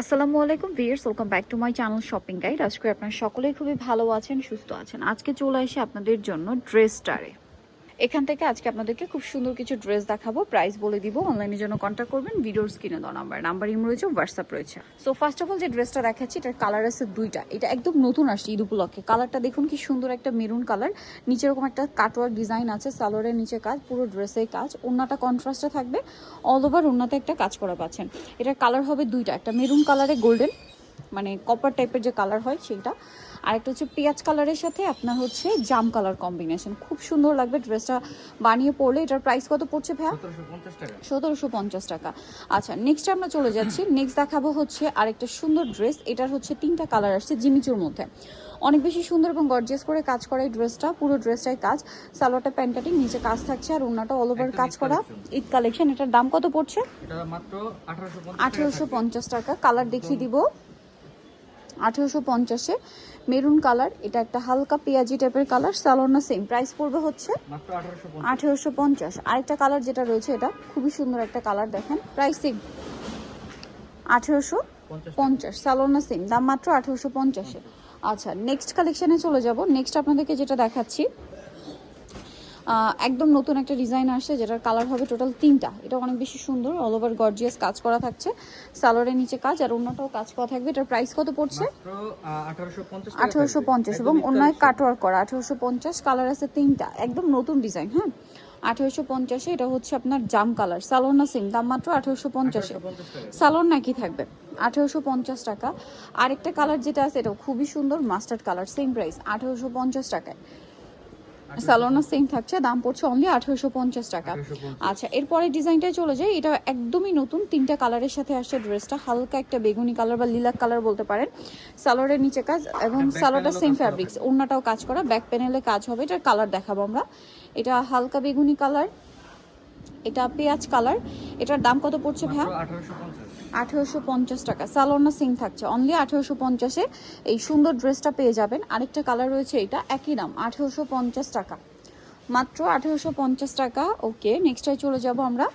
আসসালামু আলাইকুম viewers, welcome back to my channel shopping guide. আজকে আপনারা সকলেই খুবই ভালো আছেন, সুস্থ আছেন। আজকে চলে আসি আপনাদের জন্য ড্রেস স্টারে। এখান থেকে আজকে আপনাদেরকে খুব সুন্দর কিছু ড্রেস দেখাবো, প্রাইস বলে দিব। অনলাইনের জন্য কন্ট্যাক্ট করবেন, ভিডিওর স্ক্রিনে দেওয়া নাম্বার ইম রয়েছে, হোয়াটসঅ্যাপ রয়েছে। সো ফার্স্ট অফ অল যে ড্রেসটা দেখাচ্ছি এটার কালার আছে দুইটা। এটা একদম নতুন আসছে ঈদ উপলক্ষে। কালারটা দেখুন কি সুন্দর, একটা মেরুন কালার, নিচে এরকম একটা কাটওয়ার্ক ডিজাইন আছে, সালোয়ারের নিচে কাজ, পুরো ড্রেসে কাজ, ওড়নাটা কন্ট্রাস্টে থাকবে, অল ওভার ওড়নাতে একটা কাজ করা পাচ্ছেন। এটার কালার হবে দুইটা, একটা মেরুন কালারে গোল্ডেন মানে কপার টাইপের যে কালার হয় সেইটা, আরেকটা হচ্ছে পেঁয়াজ কালারের সাথে আপনার হচ্ছে জাম কালার কম্বিনেশন। খুব সুন্দর লাগবে ড্রেসটা বানিয়ে পরলে। এটার প্রাইস কত পড়ছে ভাইয়া? 1750 টাকা। আচ্ছা, নেক্সট আমরা চলে যাচ্ছি। নেক্সট দেখাবো হচ্ছে আরেকটা সুন্দর ড্রেস। এটার হচ্ছে তিনটা কালার আসছে জিমিচুর মধ্যে, অনেক বেশি সুন্দর এবং গর্জিয়াস করে কাজ করা এই ড্রেসটা। পুরো ড্রেসটাই কাজ, সালোয়ারটা প্যান্ট কাটিং, নিচে কাজ থাকছে, আর ওড়নাটা অল ওভার কাজ করা। ঈদ কালেকশন। এটার দাম কত পড়ছে? এটা মাত্র 1850 টাকা। কালার দেখিয়ে দিব। 1850-এ মেরুন কালার, এটা একটা হালকা পেঁয়াজি টাইপের কালার, সালোয়ার সেম, প্রাইস পড়বে হচ্ছে মাত্র 1850। আরেকটা কালার যেটা রয়েছে এটা খুবই সুন্দর একটা কালার, দেখেন প্রাইস সেম 1850, সালোয়ার সেম, দাম মাত্র 1850-এ। আচ্ছা, নেক্সট কালেকশনে চলে যাব। নেক্সট আপনাদেরকে যেটা দেখাচ্ছি একদম নতুন একটা ডিজাইন আসছে, যেটার কালার হবে টোটাল তিনটা। এটা অনেক বেশি সুন্দর, অল ওভার গর্জিয়াস কাজ করা থাকছে, সালোয়ারের নিচে কাজ আর অন্যটাও কাজ করা থাকবে। এটার প্রাইস কত পড়ছে? 1850 এবং অন্যায় কাটওয়ার্ক করা 1850। কালার আছে তিনটা, একদম নতুন ডিজাইন। হ্যাঁ, 1850-এ। এটা হচ্ছে আপনার জাম কালার, সালোয়ার না সেম, দাম মাত্র 1850-এ। সালোয়ার নাকি থাকবে 1850 টাকা। আরেকটা কালার যেটা আছে এটাও খুবই সুন্দর, মাস্টার্ড কালার, সেম প্রাইস 1850 টাকায়। সালোনা সেম থাকছে, দাম পড়ছে অনলি 1850 টাকা। আচ্ছা, এরপরে ডিজাইনটাই চলে যায়। এটা একদমই নতুন, তিনটা কালারের সাথে আসছে ড্রেসটা। হালকা একটা বেগুনি কালার বা লিলাক কালার বলতে পারেন। সালোয়ারের নিচে কাজ এবং সালোয়ারটা সেম ফ্যাব্রিক্স, ওড়নাটাও কাজ করা, ব্যাক প্যানেলে কাজ হবে। এটার কালার দেখাবো আমরা। এটা হালকা বেগুনি কালার, এটা পেঁয়াজ কালার। এটার দাম কত পড়ছে ভাইয়া? 1850 টাকা। সালোনা সিং থাকছে অনলি 1850-এ। এই সুন্দর ড্রেসটা পেয়ে যাবেন। আরেকটা কালার রয়েছে, এটা একই দাম 1850 টাকা, মাত্র 1850 টাকা। ওকে, নেক্সটটায় চলে যাব আমরা।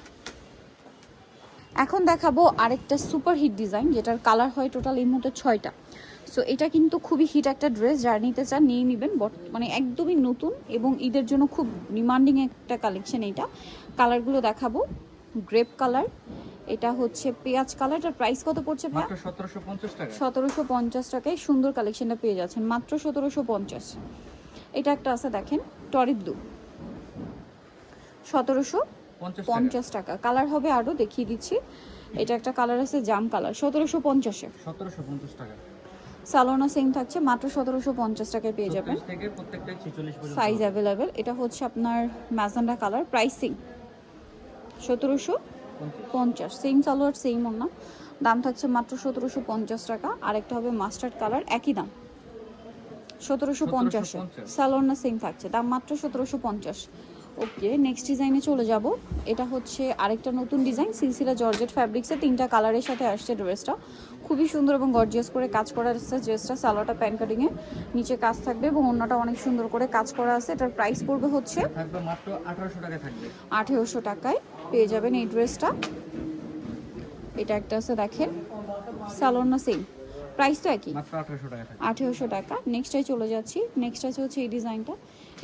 এখন দেখাবো আরেকটা সুপার হিট ডিজাইন, যেটার কালার হয় টোটাল এই মুহূর্তে 6টা। সো এটা কিন্তু খুবই হিট একটা ড্রেস, যারা নিতে চান নিয়ে নেবেন। মানে একদমই নতুন এবং ঈদের জন্য খুব ডিমান্ডিং একটা কালেকশন। এইটা কালারগুলো দেখাবো। গ্রেপ কালার, এটা হচ্ছে পেঁয়াজ কালার। এটার প্রাইস কত পড়ছে ভাই? মাত্র 1750 টাকা। 1750 টাকায় সুন্দর কালেকশনটা পেয়ে যাচ্ছেন, মাত্র 1750। এটা একটা আছে দেখেন, টরি ব্লু, 1750 টাকা। কালার হবে আরো, দেখিয়ে দিচ্ছি। এটা একটা কালার আছে জাম কালার, 1750-এ। 1750 টাকা। সালোনা সেম থাকছে, মাত্র 1750 টাকায় পেয়ে যাবেন। থেকে প্রত্যেকটাই 46 পর্যন্ত সাইজ অ্যাভেলেবেল। এটা হচ্ছে আপনার magenta colour, pricing 1750। Same salwar same ওড়না, দাম থাকছে মাত্র 1750 টাকা। আরেকটা হবে মাস্টার্ড কালার, একই দাম 1750-এ। সালোয়ার না সেম থাকছে, দাম মাত্র 1750। ওকে, নেক্সট ডিজাইনে চলে যাব। এটা হচ্ছে আরেকটা নতুন ডিজাইন, সিলসিলা জর্জেট ফ্যাব্রিক্সে, তিনটা কালারের সাথে আসছে ড্রেসটা। খুবই সুন্দর এবং গর্জিয়াস করে কাজ করা আছে ড্রেসটা। সালোয়ারটা প্যান্ট কাটিংয়ে, নিচে কাজ থাকবে এবং অন্যটা অনেক সুন্দর করে কাজ করা আছে। এটার প্রাইস পড়বে হচ্ছে থাকবে মাত্র 1800 টাকা থাকবে। 1800 টাকায় পেয়ে যাবেন এই ড্রেসটা। এটা একটা আছে দেখেন, সালোয়ার না সেম, প্রাইস তো একই, মাত্র 1800 টাকা থাকবে। 1800 টাকা। নেক্সটটাই চলে যাচ্ছি। নেক্সট আছে হচ্ছে এই ডিজাইনটা,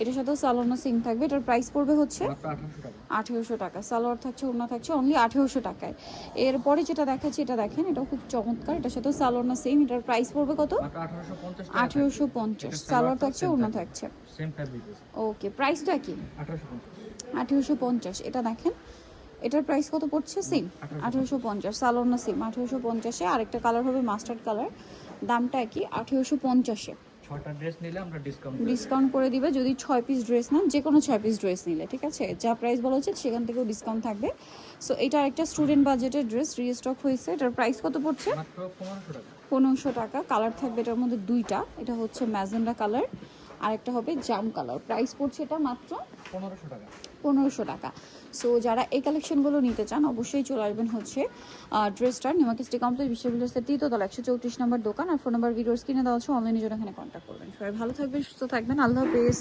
এটার সাথেও সালোয়ার সিং থাকবে। এটার প্রাইস পড়বে হচ্ছে মাত্র 1800 টাকা। 1800 টাকা। সালোয়ার থাকছে, ওড়না থাকছে অনলি 1800 টাকায়। এরপরে যেটা দেখাচ্ছি এটা দেখেন, এটাও খুব চমৎকার। এটার সাথেও সালোয়ার সেম, এটার প্রাইস পড়বে কত? মাত্র 1850 টাকা। 1850। সালোয়ার থাকছে, ওড়না থাকছে সেম ফ্যাব্রিক। ওকে, প্রাইস তো একই, 1850। 1850। এটা দেখেন, এটার প্রাইস কত পড়ছে? সেম 1850। সালোয়ার না সেম 1850-এ। আরেকটা কালার হবে মাস্টার্ড কালার, দামটা একই 1850-এ। 6টা ড্রেস নিলে আমরা ডিসকাউন্ট করে দিবে যদি 6 পিস ড্রেস নেন, যে কোনো 6 পিস ড্রেস নিলে, ঠিক আছে? যা প্রাইস বলা হচ্ছে সেখান থেকেও ডিসকাউন্ট থাকবে। সো এটা একটা স্টুডেন্ট বাজেটের ড্রেস, রিস্টক হয়েছে। এটার প্রাইস কত পড়ছে? মাত্র 1500 টাকা। 1500 টাকা। কালার থাকবে এটার মধ্যে দুইটা, এটা হচ্ছে ম্যাজেন্ডা কালার, আরেকটা হবে জাম কালার। প্রাইস পড়ছে এটা মাত্র 1500 টাকা। 1500 টাকা। সো যারা এই কালেকশনগুলো নিতে চান অবশ্যই চলে আসবেন হচ্ছে ড্রেসটার নিউমার্কেট কমপ্লেক্স বিশ্ববিদ্যালয়ের 3তলা 134 নম্বর দোকান। আর ফোন নাম্বার ভিডিওর স্ক্রিনে দেওয়া আছে, অনলাইনে জন্য এখানে কন্ট্যাক্ট করবেন। সবাই ভালো থাকবেন, সুস্থ থাকবেন, আল্লাহ হাফেজ।